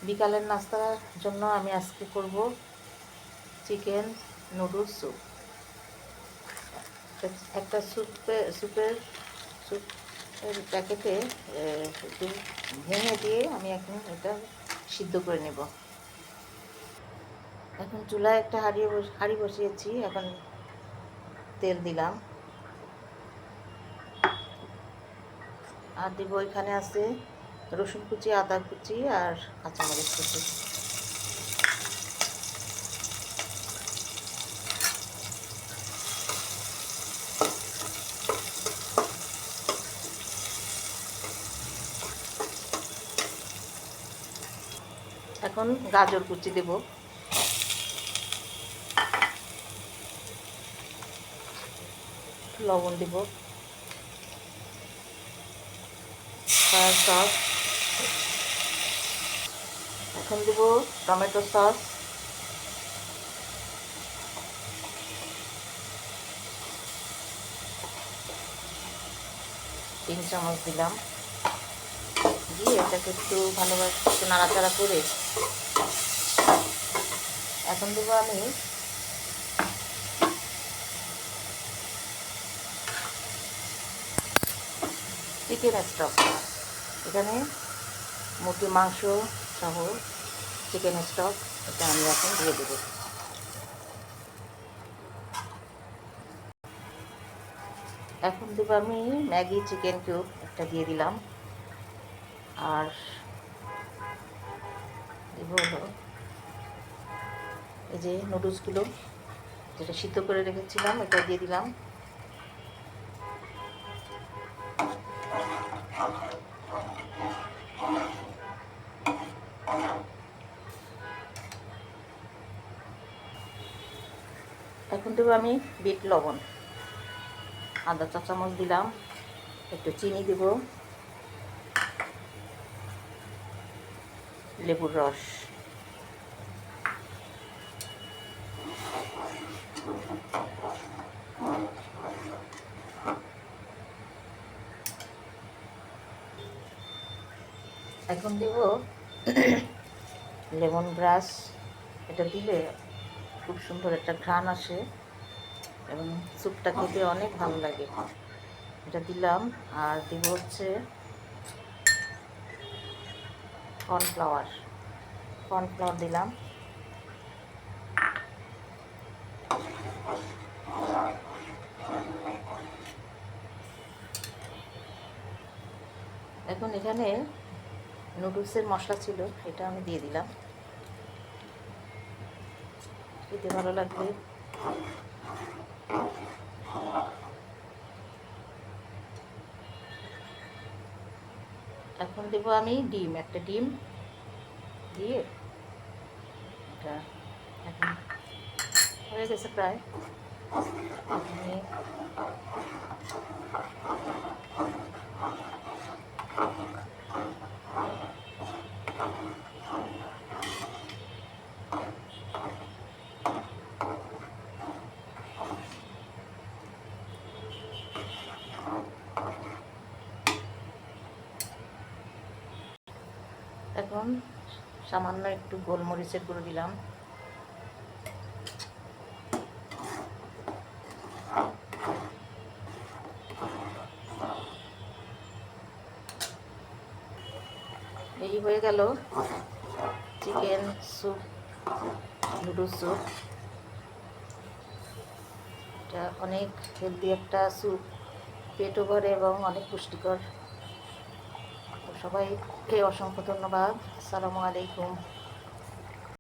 বিকালের নাস্তার জন্য আমি আজকে করব চিকেন নুডলস স্যুপ। একটা স্যুপের প্যাকেটে একটু ভেঙে দিয়ে আমি এখন এটা সিদ্ধ করে নেব। এখন চুলায় একটা হাঁড়ি বসিয়েছি। এখন তেল দিলাম, আর দিব এখানে আছে রসুন কুচি, আদা কুচি আর কাঁচামরিচ কুচি। এখন গাজর কুচি দেব, লবণ দেব, সয়া সস, এখন দেব টমেটো সস, 3 চামচ দিলাম। দিয়ে এটাকে একটু ভালোভাবে একটু নাড়াচাড়া করে এখন দেবো আমি চিকেন স্টক। এখানে মুরগির মাংস সহ চিকেন স্টক, এটা আমি এখন দিয়ে দেবো। এখন দেবো আমি ম্যাগি চিকেন কিউব, একটা দিয়ে দিলাম। আর দেবো হলো এই যে নুডলসগুলো যেটা সিদ্ধ করে রেখেছিলাম, এটা দিয়ে দিলাম। এখন দেবো আমি বিট লবণ, আধা চা চামচ দিলাম। একটু চিনি দেব, লেবুর রস, এখন দেব লেমন গ্রাস। এটা দিলে খুব সুন্দর একটা ঘ্রাণ আসে এবং স্যুপটা খেতে অনেক ভালো লাগে। এটা দিলাম। আর দিব হচ্ছে কর্নফ্লাওয়ার দিলাম। এখন এখানে নুডলসের মশলা ছিল, এটা আমি দিয়ে দিলাম। খেতে ভালো লাগবে। এখন দেবো আমি একটা ডিম দিয়ে, এটা এখন হয়ে গেছে প্রায়। এখন সামান্য একটু গোলমরিচের গুঁড়ো দিলাম। এই হয়ে গেল চিকেন স্যুপ, নুডলস স্যুপ। এটা অনেক হেলদি একটা স্যুপ, পেটও ভরে এবং অনেক পুষ্টিকর। সবাইকে অসংখ্য ধন্যবাদ। আসসালামু আলাইকুম।